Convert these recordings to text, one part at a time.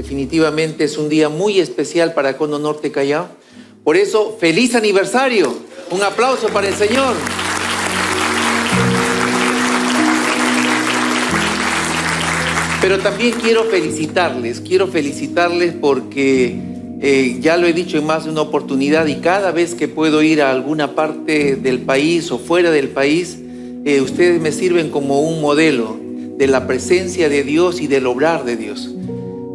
Definitivamente es un día muy especial para Cono Norte Callao. Por eso, ¡feliz aniversario! Un aplauso para el Señor. Pero también quiero felicitarles porque ya lo he dicho en más de una oportunidad, y cada vez que puedo ir a alguna parte del país o fuera del país, ustedes me sirven como un modelo de la presencia de Dios y del obrar de Dios.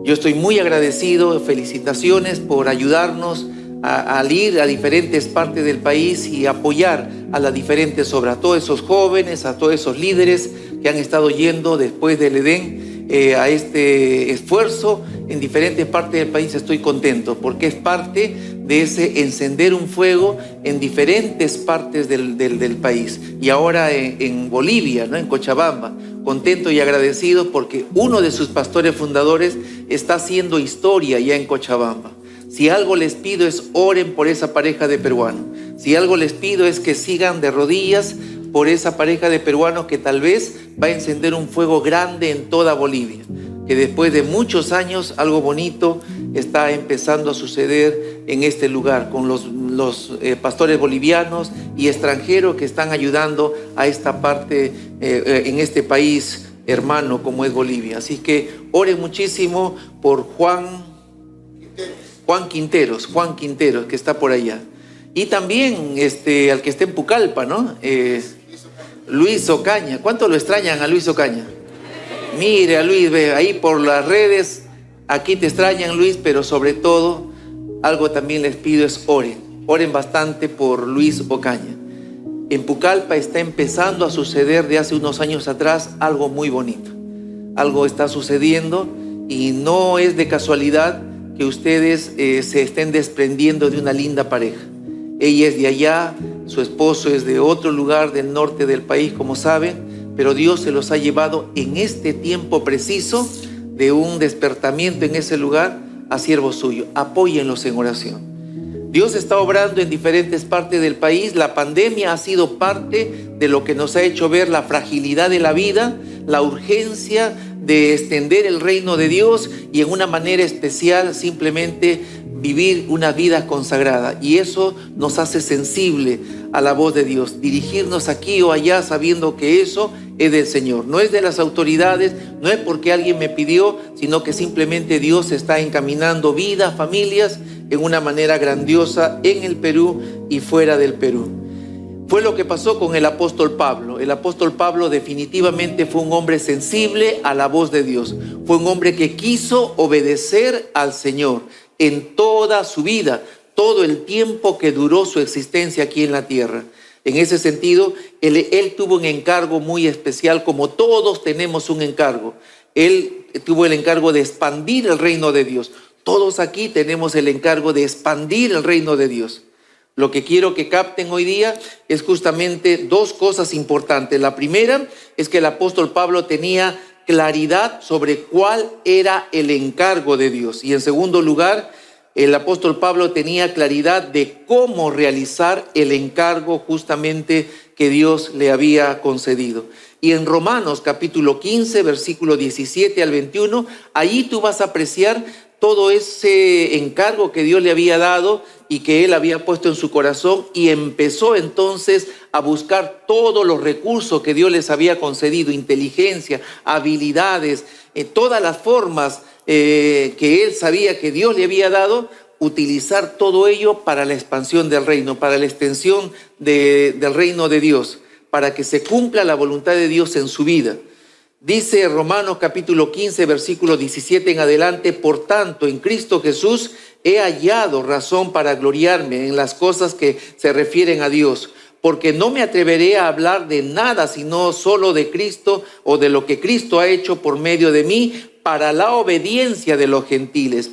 Yo estoy muy agradecido, felicitaciones por ayudarnos a ir a diferentes partes del país y apoyar a las diferentes obras, a todos esos jóvenes, a todos esos líderes que han estado yendo después del Edén a este esfuerzo en diferentes partes del país. Estoy contento porque es parte de ese encender un fuego en diferentes partes del país. Y ahora en Bolivia, ¿no? En Cochabamba, contento y agradecido porque uno de sus pastores fundadores está haciendo historia ya en Cochabamba. Si algo les pido es oren por esa pareja de peruanos. Si algo les pido es que sigan de rodillas por esa pareja de peruanos que tal vez va a encender un fuego grande en toda Bolivia. Que después de muchos años algo bonito está empezando a suceder en este lugar con los pastores bolivianos y extranjeros que están ayudando a esta parte en este país hermano como es Bolivia. Así que oren muchísimo por Juan Quinteros, que está por allá. Y también al que está en Pucallpa, ¿no? Luis Ocaña. ¿Cuánto lo extrañan a Luis Ocaña? Mire a Luis, ve ahí por las redes. Aquí te extrañan, Luis, pero sobre todo, algo también les pido es oren bastante por Luis Ocaña. En Pucallpa está empezando a suceder de hace unos años atrás algo muy bonito. Algo está sucediendo y no es de casualidad que ustedes se estén desprendiendo de una linda pareja. Ella es de allá, su esposo es de otro lugar del norte del país, como saben, pero Dios se los ha llevado en este tiempo preciso de un despertamiento en ese lugar a siervo suyo. Apóyenlos en oración. Dios está obrando en diferentes partes del país. La pandemia ha sido parte de lo que nos ha hecho ver la fragilidad de la vida, la urgencia de extender el reino de Dios y en una manera especial simplemente vivir una vida consagrada. Y eso nos hace sensible a la voz de Dios. Dirigirnos aquí o allá sabiendo que eso es del Señor. No es de las autoridades, no es porque alguien me pidió, sino que simplemente Dios está encaminando vidas, familias en una manera grandiosa en el Perú y fuera del Perú. Fue lo que pasó con el apóstol Pablo. El apóstol Pablo definitivamente fue un hombre sensible a la voz de Dios. Fue un hombre que quiso obedecer al Señor en toda su vida, todo el tiempo que duró su existencia aquí en la tierra. En ese sentido, él tuvo un encargo muy especial, como todos tenemos un encargo. Él tuvo el encargo de expandir el reino de Dios. Todos aquí tenemos el encargo de expandir el reino de Dios. Lo que quiero que capten hoy día es justamente dos cosas importantes. La primera es que el apóstol Pablo tenía claridad sobre cuál era el encargo de Dios. Y en segundo lugar, el apóstol Pablo tenía claridad de cómo realizar el encargo justamente que Dios le había concedido. Y en Romanos capítulo 15, versículo 17 al 21, allí tú vas a apreciar todo ese encargo que Dios le había dado y que él había puesto en su corazón, y empezó entonces a buscar todos los recursos que Dios les había concedido, inteligencia, habilidades, todas las formas que él sabía que Dios le había dado, utilizar todo ello para la expansión del reino, para la extensión del reino de Dios, para que se cumpla la voluntad de Dios en su vida. Dice Romanos capítulo 15, versículo 17 en adelante: por tanto, en Cristo Jesús he hallado razón para gloriarme en las cosas que se refieren a Dios, porque no me atreveré a hablar de nada sino solo de Cristo o de lo que Cristo ha hecho por medio de mí para la obediencia de los gentiles,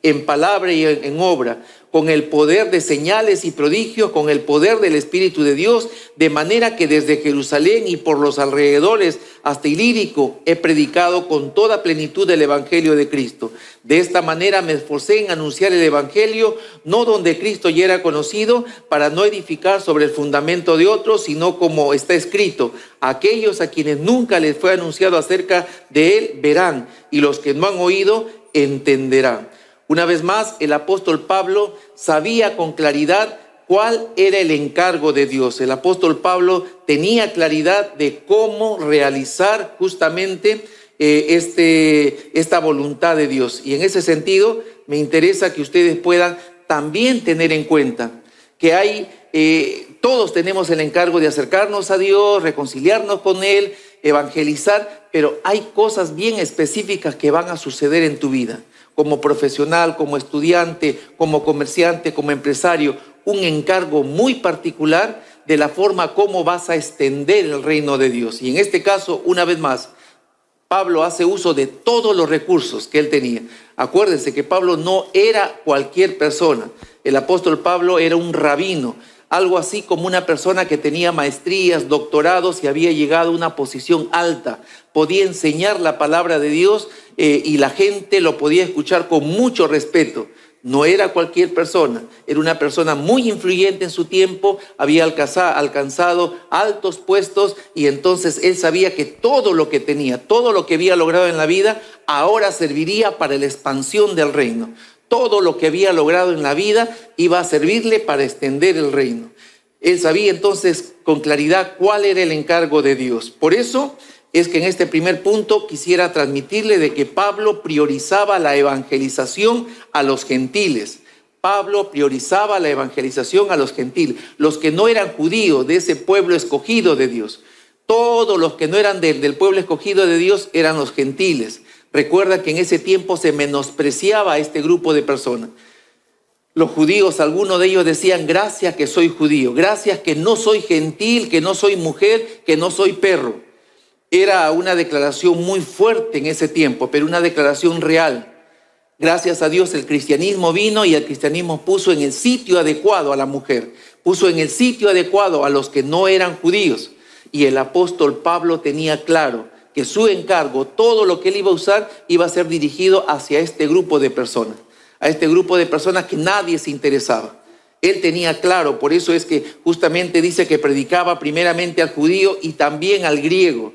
en palabra y en obra, con el poder de señales y prodigios, con el poder del Espíritu de Dios, de manera que desde Jerusalén y por los alrededores hasta Ilírico he predicado con toda plenitud el Evangelio de Cristo. De esta manera me esforcé en anunciar el Evangelio, no donde Cristo ya era conocido, para no edificar sobre el fundamento de otros, sino como está escrito: aquellos a quienes nunca les fue anunciado acerca de él verán, y los que no han oído entenderán. Una vez más, el apóstol Pablo sabía con claridad cuál era el encargo de Dios. El apóstol Pablo tenía claridad de cómo realizar justamente esta voluntad de Dios. Y en ese sentido, me interesa que ustedes puedan también tener en cuenta que todos tenemos el encargo de acercarnos a Dios, reconciliarnos con Él, evangelizar, pero hay cosas bien específicas que van a suceder en tu vida. Como profesional, como estudiante, como comerciante, como empresario, un encargo muy particular de la forma como vas a extender el reino de Dios. Y en este caso, una vez más, Pablo hace uso de todos los recursos que él tenía. Acuérdense que Pablo no era cualquier persona. El apóstol Pablo era un rabino, algo así como una persona que tenía maestrías, doctorados y había llegado a una posición alta. Podía enseñar la palabra de Dios y la gente lo podía escuchar con mucho respeto. No era cualquier persona, era una persona muy influyente en su tiempo, había alcanzado altos puestos y entonces él sabía que todo lo que tenía, todo lo que había logrado en la vida, ahora serviría para la expansión del reino. Todo lo que había logrado en la vida iba a servirle para extender el reino. Él sabía entonces con claridad cuál era el encargo de Dios. Por eso es que en este primer punto quisiera transmitirle de que Pablo priorizaba la evangelización a los gentiles. Pablo priorizaba la evangelización a los gentiles, los que no eran judíos, de ese pueblo escogido de Dios. Todos los que no eran del pueblo escogido de Dios eran los gentiles. Recuerda que en ese tiempo se menospreciaba a este grupo de personas. Los judíos, algunos de ellos decían: gracias que soy judío, gracias que no soy gentil, que no soy mujer, que no soy perro. Era una declaración muy fuerte en ese tiempo, pero una declaración real. Gracias a Dios el cristianismo vino y el cristianismo puso en el sitio adecuado a la mujer, puso en el sitio adecuado a los que no eran judíos. Y el apóstol Pablo tenía claro que su encargo, todo lo que él iba a usar, iba a ser dirigido hacia este grupo de personas, a este grupo de personas que nadie se interesaba. Él tenía claro, por eso es que justamente dice que predicaba primeramente al judío y también al griego.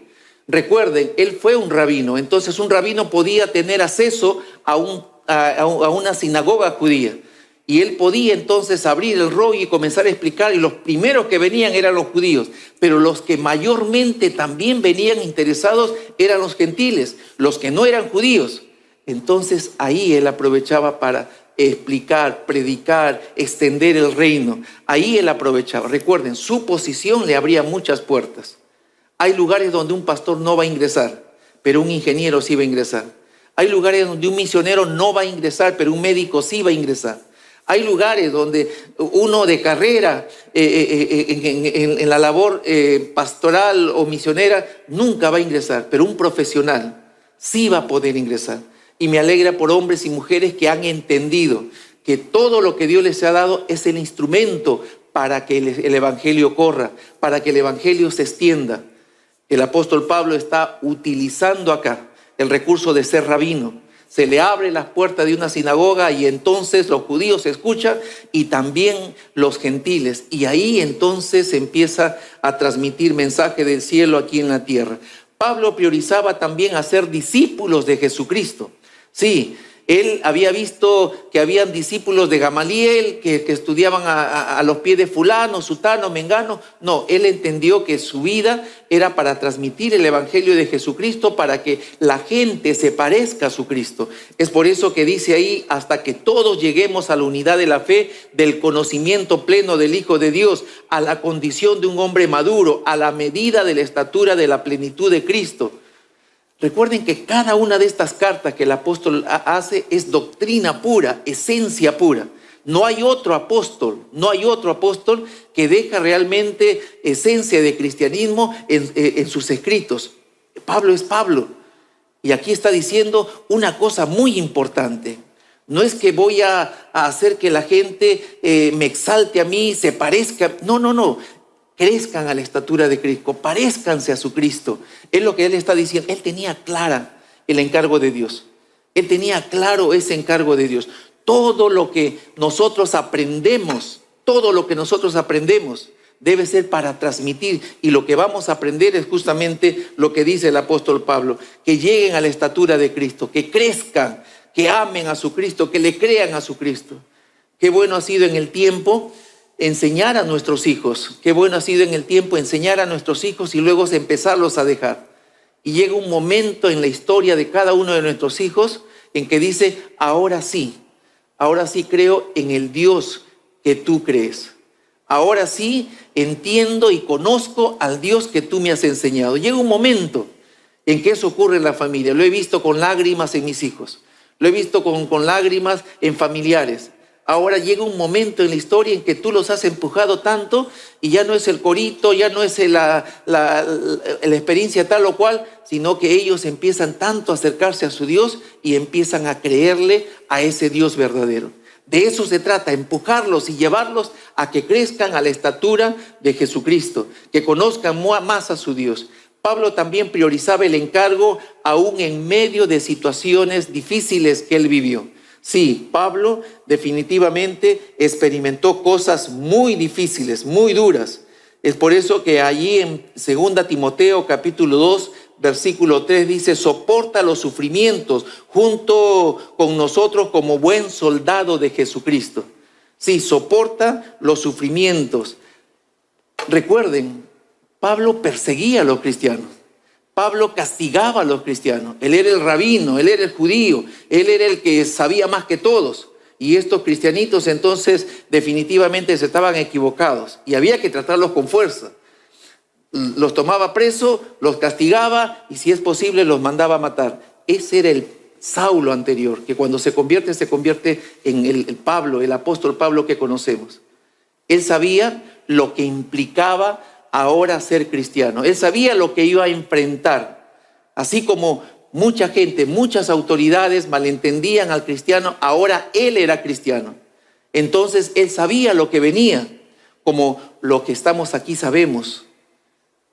Recuerden, él fue un rabino, entonces un rabino podía tener acceso a una sinagoga judía. Y él podía entonces abrir el rollo y comenzar a explicar, y los primeros que venían eran los judíos, pero los que mayormente también venían interesados eran los gentiles, los que no eran judíos. Entonces ahí él aprovechaba para explicar, predicar, extender el reino. Ahí él aprovechaba. Recuerden, su posición le abría muchas puertas. Hay lugares donde un pastor no va a ingresar, pero un ingeniero sí va a ingresar. Hay lugares donde un misionero no va a ingresar, pero un médico sí va a ingresar. Hay lugares donde uno de carrera en la labor pastoral o misionera nunca va a ingresar, pero un profesional sí va a poder ingresar. Y me alegra por hombres y mujeres que han entendido que todo lo que Dios les ha dado es el instrumento para que el evangelio corra, para que el evangelio se extienda. El apóstol Pablo está utilizando acá el recurso de ser rabino. Se le abre las puertas de una sinagoga y entonces los judíos escuchan y también los gentiles. Y ahí entonces empieza a transmitir mensaje del cielo aquí en la tierra. Pablo priorizaba también a ser discípulos de Jesucristo. Sí, él había visto que habían discípulos de Gamaliel que estudiaban a los pies de fulano, sutano, mengano. No, él entendió que su vida era para transmitir el evangelio de Jesucristo, para que la gente se parezca a su Cristo. Es por eso que dice ahí: hasta que todos lleguemos a la unidad de la fe, del conocimiento pleno del Hijo de Dios, a la condición de un hombre maduro, a la medida de la estatura de la plenitud de Cristo. Recuerden que cada una de estas cartas que el apóstol hace es doctrina pura, esencia pura. No hay otro apóstol que deja realmente esencia de cristianismo en sus escritos. Pablo es Pablo. Y aquí está diciendo una cosa muy importante. No es que voy a hacer que la gente me exalte a mí, se parezca. No, no, no. Crezcan a la estatura de Cristo, parezcanse a su Cristo. Es lo que él está diciendo. Él tenía clara el encargo de Dios. Él tenía claro ese encargo de Dios. Todo lo que nosotros aprendemos, debe ser para transmitir. Y lo que vamos a aprender es justamente lo que dice el apóstol Pablo. Que lleguen a la estatura de Cristo, que crezcan, que amen a su Cristo, que le crean a su Cristo. Qué bueno ha sido en el tiempo enseñar a nuestros hijos. Qué bueno ha sido en el tiempo enseñar a nuestros hijos y luego empezarlos a dejar. Y llega un momento en la historia de cada uno de nuestros hijos en que dice, ahora sí creo en el Dios que tú crees. Ahora sí entiendo y conozco al Dios que tú me has enseñado. Llega un momento en que eso ocurre en la familia. Lo he visto con lágrimas en mis hijos. Lo he visto con lágrimas en familiares. Ahora llega un momento en la historia en que tú los has empujado tanto y ya no es el corito, ya no es la experiencia tal o cual, sino que ellos empiezan tanto a acercarse a su Dios y empiezan a creerle a ese Dios verdadero. De eso se trata, empujarlos y llevarlos a que crezcan a la estatura de Jesucristo, que conozcan más a su Dios. Pablo también priorizaba el encargo aún en medio de situaciones difíciles que él vivió. Sí, Pablo definitivamente experimentó cosas muy difíciles, muy duras. Es por eso que allí en 2 Timoteo capítulo 2, versículo 3 dice, soporta los sufrimientos junto con nosotros como buen soldado de Jesucristo. Sí, soporta los sufrimientos. Recuerden, Pablo perseguía a los cristianos. Pablo castigaba a los cristianos. Él era el rabino, él era el judío, él era el que sabía más que todos. Y estos cristianitos entonces definitivamente se estaban equivocados y había que tratarlos con fuerza. Los tomaba preso, los castigaba y si es posible los mandaba a matar. Ese era el Saulo anterior, que cuando se convierte en el Pablo, el apóstol Pablo que conocemos. Él sabía lo que implicaba ahora ser cristiano. Él sabía lo que iba a enfrentar. Así como mucha gente, muchas autoridades malentendían al cristiano, ahora él era cristiano. Entonces él sabía lo que venía, como lo que estamos aquí sabemos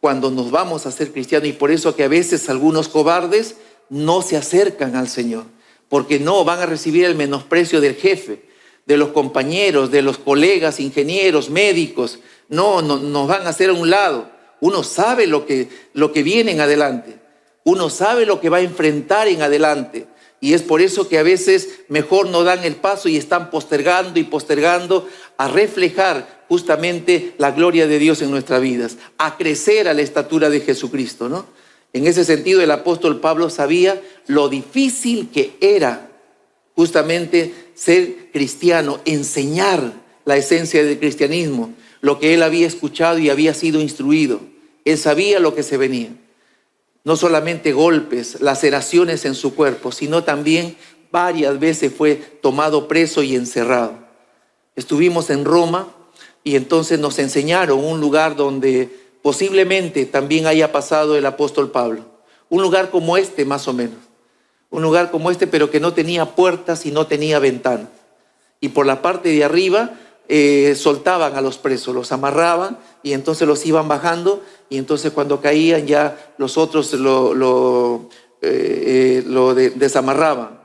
cuando nos vamos a ser cristianos. Y por eso que a veces algunos cobardes no se acercan al Señor, porque no van a recibir el menosprecio del jefe, de los compañeros, de los colegas, ingenieros, médicos. No, nos van a hacer a un lado. Uno sabe lo que viene en adelante. Uno sabe lo que va a enfrentar en adelante. Y es por eso que a veces mejor no dan el paso y están postergando y postergando a reflejar justamente la gloria de Dios en nuestras vidas, a crecer a la estatura de Jesucristo, ¿no? En ese sentido, el apóstol Pablo sabía lo difícil que era justamente ser cristiano, enseñar la esencia del cristianismo, lo que él había escuchado y había sido instruido. Él sabía lo que se venía. No solamente golpes, laceraciones en su cuerpo, sino también varias veces fue tomado preso y encerrado. Estuvimos en Roma y entonces nos enseñaron un lugar donde posiblemente también haya pasado el apóstol Pablo. Un lugar como este más o menos. Un lugar como este, pero que no tenía puertas y no tenía ventanas. Y por la parte de arriba soltaban a los presos, los amarraban y entonces los iban bajando y entonces cuando caían ya los otros lo desamarraban.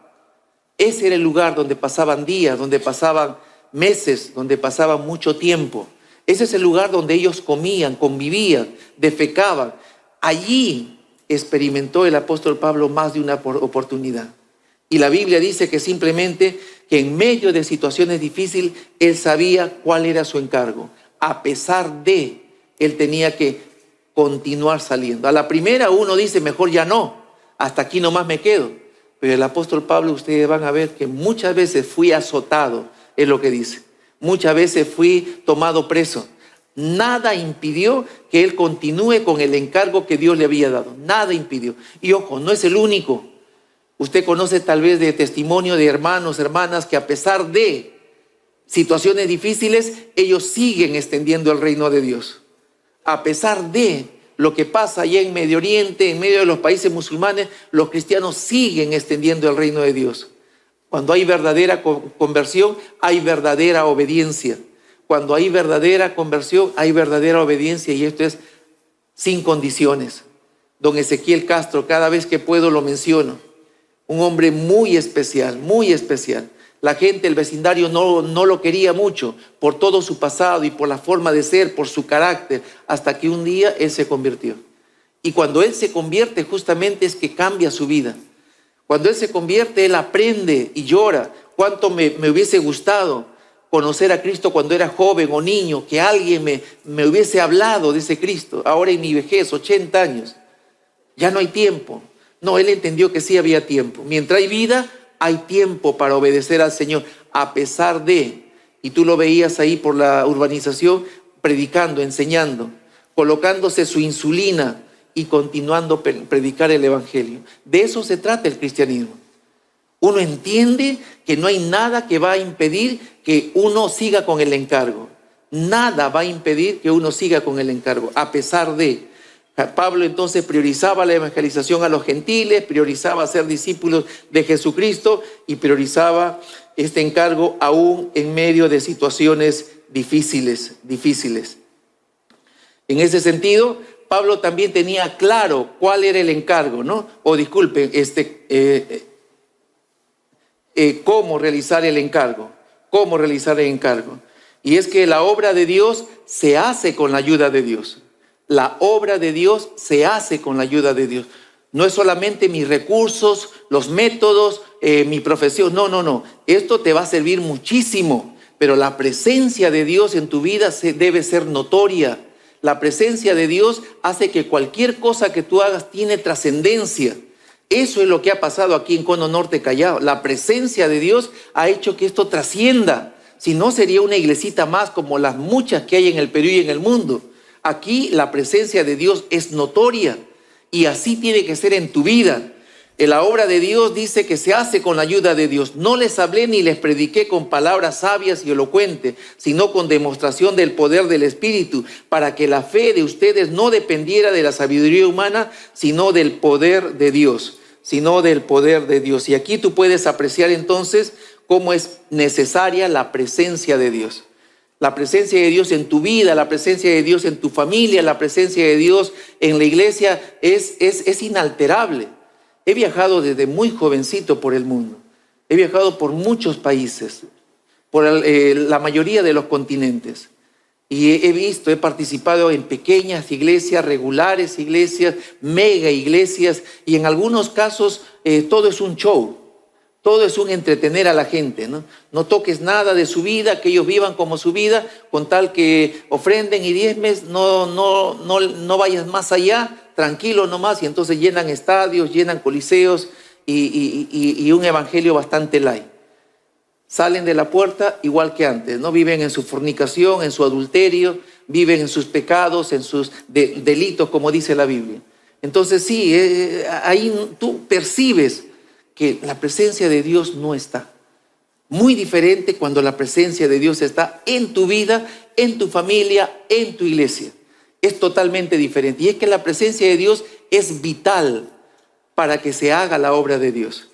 Ese era el lugar donde pasaban días, donde pasaban meses, donde pasaban mucho tiempo. Ese es el lugar donde ellos comían, convivían, defecaban. Allí experimentó el apóstol Pablo más de una oportunidad. Y la Biblia dice que simplemente que en medio de situaciones difíciles, él sabía cuál era su encargo. A pesar de, él tenía que continuar saliendo. A la primera uno dice, mejor ya no, hasta aquí nomás me quedo. Pero el apóstol Pablo, ustedes van a ver que muchas veces fui azotado, es lo que dice. Muchas veces fui tomado preso. Nada impidió que él continúe con el encargo que Dios le había dado. Nada impidió. Y ojo, no es el único. Usted conoce tal vez de testimonio de hermanos, hermanas, que a pesar de situaciones difíciles, ellos siguen extendiendo el reino de Dios. A pesar de lo que pasa allá en Medio Oriente, en medio de los países musulmanes, los cristianos siguen extendiendo el reino de Dios. Cuando hay verdadera conversión, hay verdadera obediencia. Cuando hay verdadera conversión, hay verdadera obediencia, y esto es sin condiciones. Don Ezequiel Castro, cada vez que puedo lo menciono. Un hombre muy especial, muy especial. La gente, el vecindario no lo quería mucho por todo su pasado y por la forma de ser, por su carácter, hasta que un día él se convirtió. Y cuando él se convierte, justamente es que cambia su vida. Cuando él se convierte, él aprende y llora. Cuánto me hubiese gustado conocer a Cristo cuando era joven o niño, que alguien me hubiese hablado de ese Cristo. Ahora en mi vejez, 80 años, ya no hay tiempo. No, él entendió que sí había tiempo. Mientras hay vida, hay tiempo para obedecer al Señor, a pesar de, y tú lo veías ahí por la urbanización, predicando, enseñando, colocándose su insulina y continuando a predicar el Evangelio. De eso se trata el cristianismo. Uno entiende que no hay nada que va a impedir que uno siga con el encargo. Nada va a impedir que uno siga con el encargo, a pesar de. Pablo entonces priorizaba la evangelización a los gentiles, priorizaba ser discípulos de Jesucristo y priorizaba este encargo aún en medio de situaciones difíciles. En ese sentido, Pablo también tenía claro cuál era el encargo, ¿no? O disculpen, cómo realizar el encargo. Y es que la obra de Dios se hace con la ayuda de Dios. La obra de Dios se hace con la ayuda de Dios. No es solamente mis recursos, los métodos, mi profesión. No. Esto te va a servir muchísimo. Pero la presencia de Dios en tu vida debe ser notoria. La presencia de Dios hace que cualquier cosa que tú hagas tiene trascendencia. Eso es lo que ha pasado aquí en Cono Norte, Callao. La presencia de Dios ha hecho que esto trascienda. Si no, sería una iglesita más como las muchas que hay en el Perú y en el mundo. Aquí la presencia de Dios es notoria y así tiene que ser en tu vida. La obra de Dios dice que se hace con la ayuda de Dios. No les hablé ni les prediqué con palabras sabias y elocuentes, sino con demostración del poder del Espíritu, para que la fe de ustedes no dependiera de la sabiduría humana, sino del poder de Dios. Y aquí tú puedes apreciar entonces cómo es necesaria la presencia de Dios. La presencia de Dios en tu vida, la presencia de Dios en tu familia, la presencia de Dios en la iglesia es inalterable. He viajado desde muy jovencito por el mundo. He viajado por muchos países, por la mayoría de los continentes. Y he participado en pequeñas iglesias, regulares iglesias, mega iglesias, y en algunos casos todo es un show. Todo es un entretener a la gente, ¿no? No toques nada de su vida, que ellos vivan como su vida, con tal que ofrenden y diezmes, no vayas más allá, tranquilo nomás, y entonces llenan estadios, llenan coliseos y un evangelio bastante light. Salen de la puerta igual que antes, ¿no? Viven en su fornicación, en su adulterio, viven en sus pecados, en sus delitos, como dice la Biblia. Entonces sí, ahí tú percibes que la presencia de Dios no está. Muy diferente cuando la presencia de Dios está en tu vida, en tu familia, en tu iglesia. Es totalmente diferente. Y es que la presencia de Dios es vital para que se haga la obra de Dios.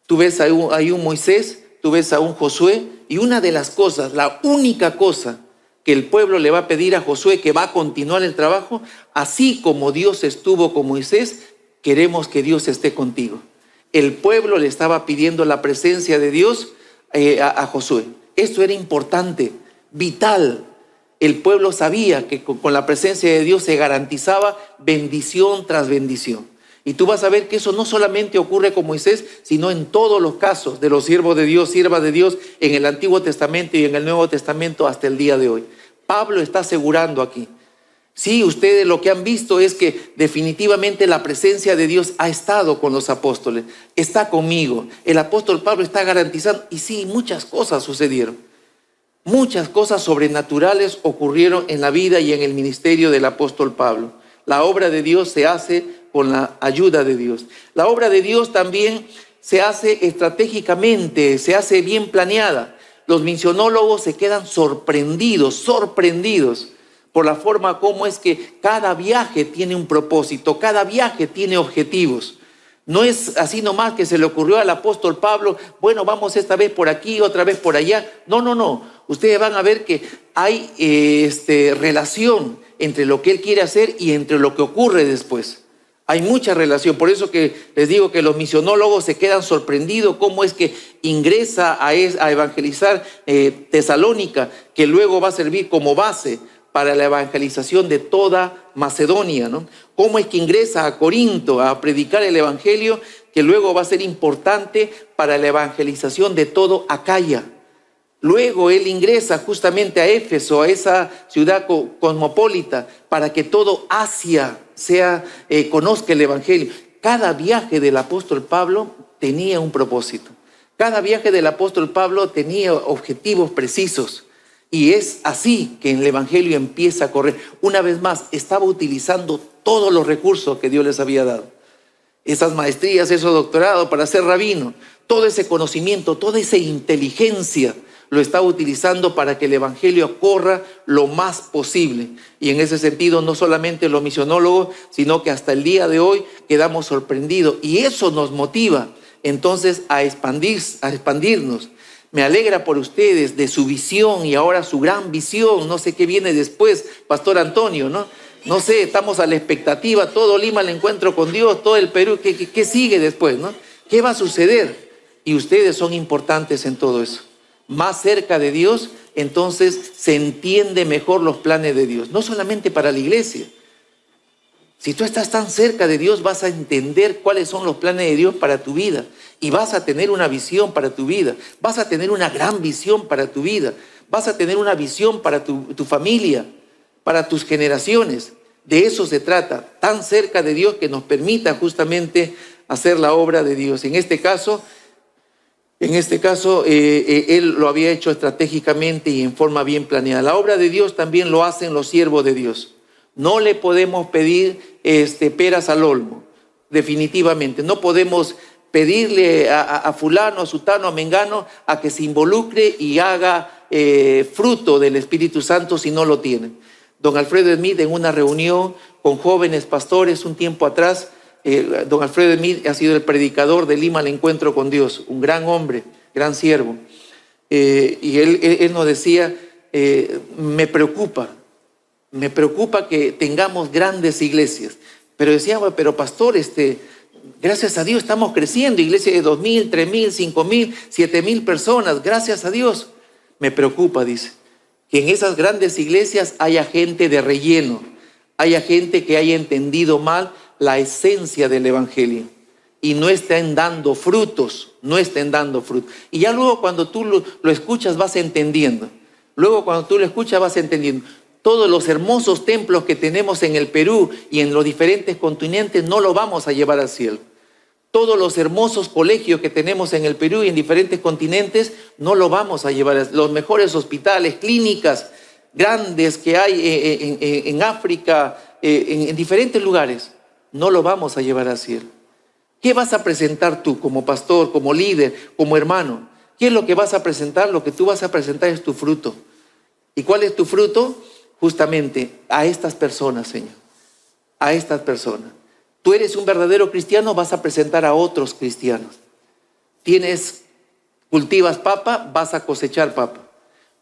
Tú ves a un Moisés, tú ves a un Josué, y una de las cosas, la única cosa que el pueblo le va a pedir a Josué, que va a continuar el trabajo, así como Dios estuvo con Moisés, queremos que Dios esté contigo. El pueblo le estaba pidiendo la presencia de Dios a Josué. Esto era importante, vital. El pueblo sabía que con la presencia de Dios se garantizaba bendición tras bendición. Y tú vas a ver que eso no solamente ocurre con Moisés, sino en todos los casos de los siervos de Dios, siervas de Dios, en el Antiguo Testamento y en el Nuevo Testamento hasta el día de hoy. Pablo está asegurando aquí. Sí, ustedes lo que han visto es que definitivamente la presencia de Dios ha estado con los apóstoles, está conmigo. El apóstol Pablo está garantizando, y sí, muchas cosas sucedieron. Muchas cosas sobrenaturales ocurrieron en la vida y en el ministerio del apóstol Pablo. La obra de Dios se hace con la ayuda de Dios. La obra de Dios también se hace estratégicamente, se hace bien planeada. Los misionólogos se quedan sorprendidos por la forma como es que cada viaje tiene un propósito, cada viaje tiene objetivos. No es así nomás que se le ocurrió al apóstol Pablo, bueno, vamos esta vez por aquí, otra vez por allá. No, no, no. Ustedes van a ver que hay relación entre lo que él quiere hacer y entre lo que ocurre después. Hay mucha relación. Por eso que les digo que los misionólogos se quedan sorprendidos cómo es que ingresa a evangelizar Tesalónica, que luego va a servir como base para la evangelización de toda Macedonia, ¿no? Cómo es que ingresa a Corinto a predicar el evangelio, que luego va a ser importante para la evangelización de todo Acaya. Luego él ingresa justamente a Éfeso, a esa ciudad cosmopolita, para que todo Asia conozca el evangelio. Cada viaje del apóstol Pablo tenía un propósito. Cada viaje del apóstol Pablo tenía objetivos precisos. Y es así que el evangelio empieza a correr. Una vez más, estaba utilizando todos los recursos que Dios les había dado. Esas maestrías, esos doctorados para ser rabino, todo ese conocimiento, toda esa inteligencia lo estaba utilizando para que el evangelio corra lo más posible. Y en ese sentido, no solamente los misionólogos, sino que hasta el día de hoy quedamos sorprendidos. Y eso nos motiva entonces a expandirnos. Me alegra por ustedes de su visión y ahora su gran visión. No sé qué viene después, Pastor Antonio, ¿no? No sé, estamos a la expectativa, todo Lima al encuentro con Dios, todo el Perú. ¿Qué sigue después, no? ¿Qué va a suceder? Y ustedes son importantes en todo eso. Más cerca de Dios, entonces se entiende mejor los planes de Dios. No solamente para la iglesia. Si tú estás tan cerca de Dios, vas a entender cuáles son los planes de Dios para tu vida. Y vas a tener una visión para tu vida. Vas a tener una gran visión para tu vida. Vas a tener una visión para tu familia, para tus generaciones. De eso se trata. Tan cerca de Dios que nos permita justamente hacer la obra de Dios. En este caso, él lo había hecho estratégicamente y en forma bien planeada. La obra de Dios también lo hacen los siervos de Dios. No le podemos pedir peras al olmo, definitivamente. No podemos pedirle a fulano, a sutano, a mengano, a que se involucre y haga fruto del Espíritu Santo si no lo tiene. Don Alfredo Smith, en una reunión con jóvenes pastores un tiempo atrás, don Alfredo Smith ha sido el predicador de Lima al encuentro con Dios, un gran hombre, gran siervo. Y él nos decía, me preocupa que tengamos grandes iglesias. Pero decía, pero pastor, gracias a Dios estamos creciendo, iglesia de 2,000, 3,000, 5,000, 7,000 personas, gracias a Dios. Me preocupa, dice, que en esas grandes iglesias haya gente de relleno, haya gente que haya entendido mal la esencia del evangelio y no estén dando frutos, Y ya luego cuando tú lo escuchas vas entendiendo. Todos los hermosos templos que tenemos en el Perú y en los diferentes continentes no lo vamos a llevar al cielo. Todos los hermosos colegios que tenemos en el Perú y en diferentes continentes no lo vamos a llevar. Los mejores hospitales, clínicas grandes que hay en África, en diferentes lugares, no lo vamos a llevar al cielo. ¿Qué vas a presentar tú como pastor, como líder, como hermano? ¿Qué es lo que vas a presentar? Lo que tú vas a presentar es tu fruto. ¿Y cuál es tu fruto? Justamente a estas personas, Señor. A estas personas. Tú eres un verdadero cristiano, vas a presentar a otros cristianos. Cultivas papa, vas a cosechar papa.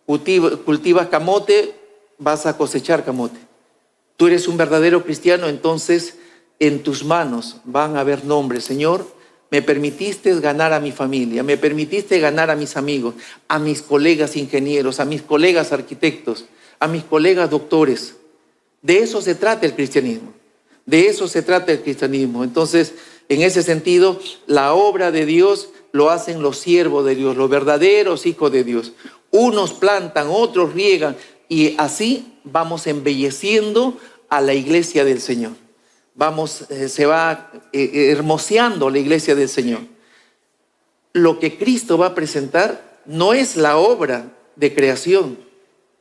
Cultivas camote, vas a cosechar camote. Tú eres un verdadero cristiano, entonces en tus manos van a haber nombres. Señor, me permitiste ganar a mi familia, me permitiste ganar a mis amigos, a mis colegas ingenieros, a mis colegas arquitectos, a mis colegas doctores. De eso se trata el cristianismo. Entonces, en ese sentido, la obra de Dios lo hacen los siervos de Dios, los verdaderos hijos de Dios. Unos plantan, otros riegan, y así vamos embelleciendo a la iglesia del Señor. Se va hermoseando la iglesia del Señor. Lo que Cristo va a presentar no es la obra de creación.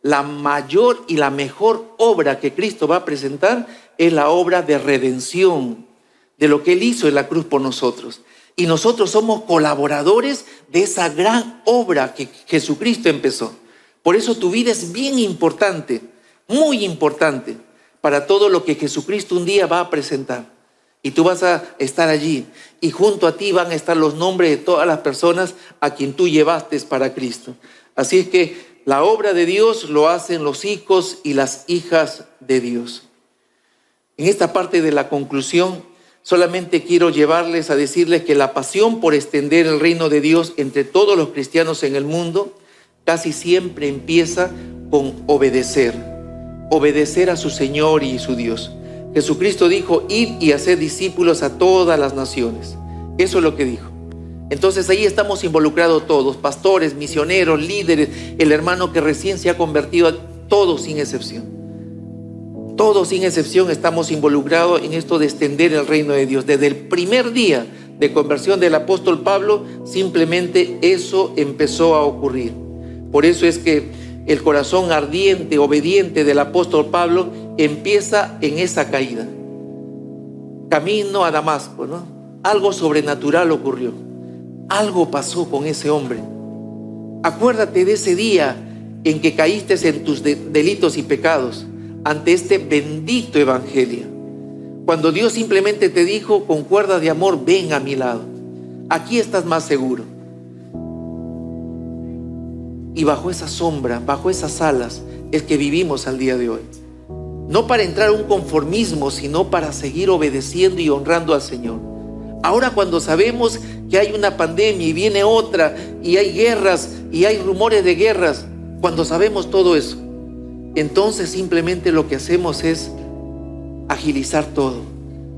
La mayor y la mejor obra que Cristo va a presentar es la obra de redención, de lo que Él hizo en la cruz por nosotros. Y nosotros somos colaboradores de esa gran obra que Jesucristo empezó. Por eso tu vida es bien importante, muy importante, para todo lo que Jesucristo un día va a presentar. Y tú vas a estar allí. Y junto a ti van a estar los nombres de todas las personas a quien tú llevaste para Cristo. Así es que la obra de Dios lo hacen los hijos y las hijas de Dios. En esta parte de la conclusión, solamente quiero llevarles a decirles que la pasión por extender el reino de Dios entre todos los cristianos en el mundo casi siempre empieza con obedecer a su Señor y su Dios. Jesucristo dijo: id y haced discípulos a todas las naciones. Eso es lo que dijo. Entonces ahí estamos involucrados todos, pastores, misioneros, líderes, el hermano que recién se ha convertido, todos sin excepción. Todos sin excepción estamos involucrados en esto de extender el reino de Dios. Desde el primer día de conversión del apóstol Pablo, simplemente eso empezó a ocurrir. Por eso es que el corazón ardiente, obediente del apóstol Pablo empieza en esa caída. Camino a Damasco, ¿no? Algo sobrenatural ocurrió. Algo pasó con ese hombre. Acuérdate de ese día en que caíste en tus delitos y pecados ante este bendito evangelio. Cuando Dios simplemente te dijo con cuerda de amor: ven a mi lado. Aquí estás más seguro. Y bajo esa sombra, bajo esas alas, es que vivimos al día de hoy. No para entrar a un conformismo, sino para seguir obedeciendo y honrando al Señor. Ahora, cuando sabemos que hay una pandemia y viene otra, y hay guerras y hay rumores de guerras, cuando sabemos todo eso, entonces simplemente lo que hacemos es agilizar todo.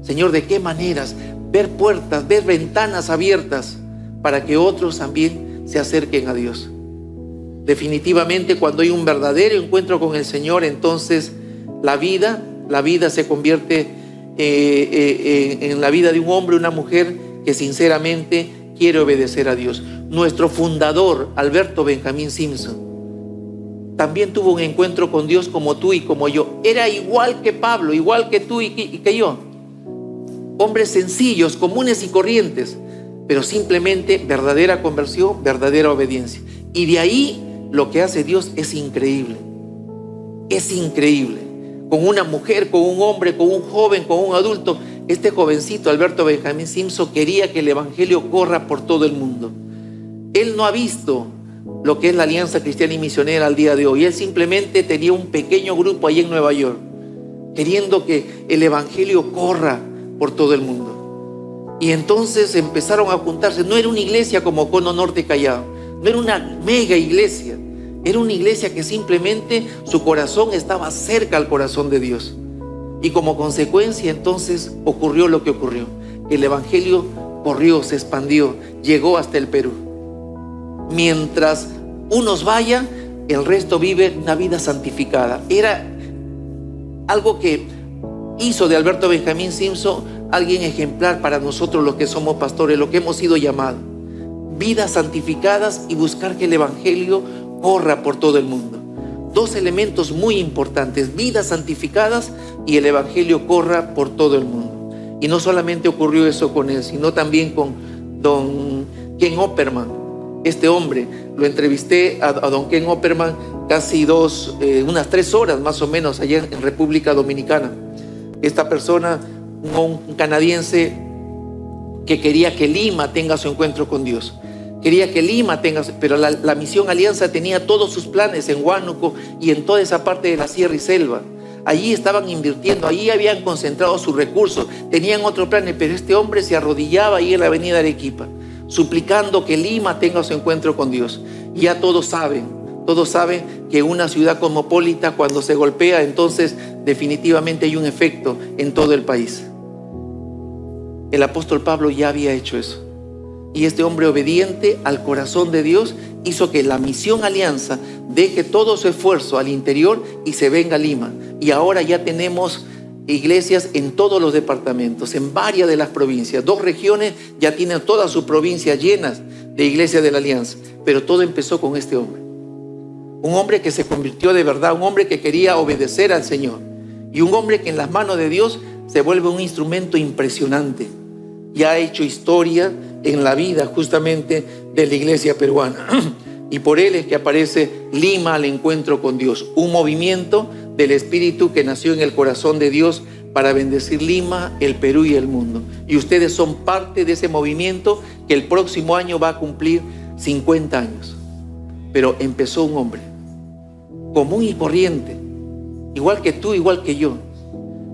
Señor, ¿de qué maneras? Ver puertas, ver ventanas abiertas para que otros también se acerquen a Dios. Definitivamente, cuando hay un verdadero encuentro con el Señor, entonces la vida se convierte en la vida de un hombre, una mujer que sinceramente quiere obedecer a Dios. Nuestro fundador, Alberto Benjamín Simpson, también tuvo un encuentro con Dios como tú y como yo. Era igual que Pablo, igual que tú y que yo. Hombres sencillos, comunes y corrientes, pero simplemente verdadera conversión, verdadera obediencia. Y de ahí lo que hace Dios es increíble. Es increíble. Con una mujer, con un hombre, con un joven, con un adulto. Este jovencito, Alberto Benjamín Simpson, quería que el evangelio corra por todo el mundo. Él no ha visto lo que es la Alianza Cristiana y Misionera al día de hoy. Él simplemente tenía un pequeño grupo ahí en Nueva York, queriendo que el evangelio corra por todo el mundo. Y entonces empezaron a juntarse. No era una iglesia como Cono Norte Callao, no era una mega iglesia. Era una iglesia que simplemente su corazón estaba cerca al corazón de Dios. Y como consecuencia entonces ocurrió lo que ocurrió. El evangelio corrió, se expandió, llegó hasta el Perú. Mientras unos vayan, el resto vive una vida santificada. Era algo que hizo de Alberto Benjamín Simpson alguien ejemplar para nosotros los que somos pastores, lo que hemos sido llamados. Vidas santificadas y buscar que el evangelio corra por todo el mundo. Dos elementos muy importantes: vidas santificadas y el evangelio corra por todo el mundo. Y no solamente ocurrió eso con él, sino también con don Ken Opperman. Este hombre, lo entrevisté a don Ken Opperman casi unas 3 horas más o menos allá en República Dominicana. Esta persona, un canadiense que quería que Lima tenga su encuentro con Dios. Quería que Lima tenga, pero la Misión Alianza tenía todos sus planes en Huánuco y en toda esa parte de la sierra y selva. Allí estaban invirtiendo, allí habían concentrado sus recursos, tenían otros planes, pero este hombre se arrodillaba ahí en la avenida Arequipa, suplicando que Lima tenga su encuentro con Dios. Y ya todos saben que una ciudad cosmopolita, cuando se golpea, entonces definitivamente hay un efecto en todo el país. El apóstol Pablo ya había hecho eso. Y este hombre obediente al corazón de Dios hizo que la Misión Alianza deje todo su esfuerzo al interior y se venga a Lima. Y ahora ya tenemos iglesias en todos los departamentos, en varias de las provincias. 2 regiones ya tienen todas sus provincias llenas de iglesias de la Alianza. Pero todo empezó con este hombre. Un hombre que se convirtió de verdad, un hombre que quería obedecer al Señor. Y un hombre que en las manos de Dios se vuelve un instrumento impresionante. Y ha hecho historia en la vida justamente de la iglesia peruana. Y por él es que aparece Lima al encuentro con Dios. Un movimiento del Espíritu que nació en el corazón de Dios para bendecir Lima, el Perú y el mundo. Y ustedes son parte de ese movimiento que el próximo año va a cumplir 50 años. Pero empezó un hombre común y corriente, igual que tú, igual que yo.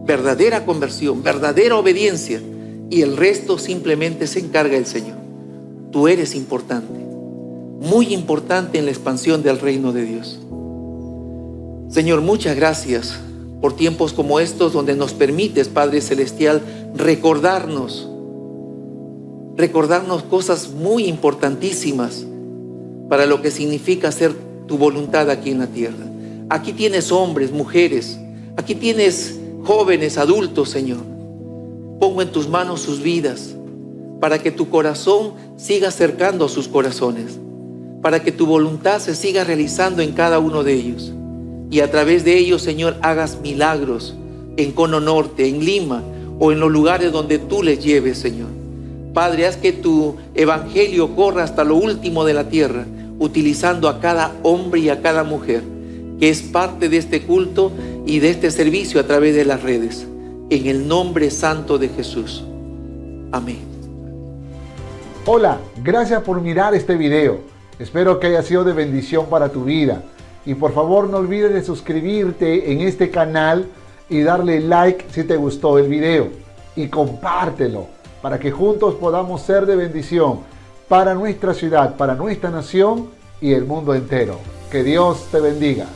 Verdadera conversión, verdadera obediencia, y el resto simplemente se encarga el Señor. Tú eres importante, muy importante en la expansión del reino de Dios. Señor, muchas gracias por tiempos como estos donde nos permites, Padre Celestial, recordarnos cosas muy importantísimas para lo que significa hacer tu voluntad aquí en la tierra. Aquí tienes hombres, mujeres, aquí tienes jóvenes, adultos, Señor. Pongo en tus manos sus vidas para que tu corazón siga acercando a sus corazones, para que tu voluntad se siga realizando en cada uno de ellos. Y a través de ellos, Señor, hagas milagros en Cono Norte, en Lima o en los lugares donde tú les lleves, Señor. Padre, haz que tu evangelio corra hasta lo último de la tierra, utilizando a cada hombre y a cada mujer que es parte de este culto y de este servicio a través de las redes. En el nombre santo de Jesús. Amén. Hola, gracias por mirar este video. Espero que haya sido de bendición para tu vida. Y por favor no olvides de suscribirte en este canal y darle like si te gustó el video. Y compártelo para que juntos podamos ser de bendición para nuestra ciudad, para nuestra nación y el mundo entero. Que Dios te bendiga.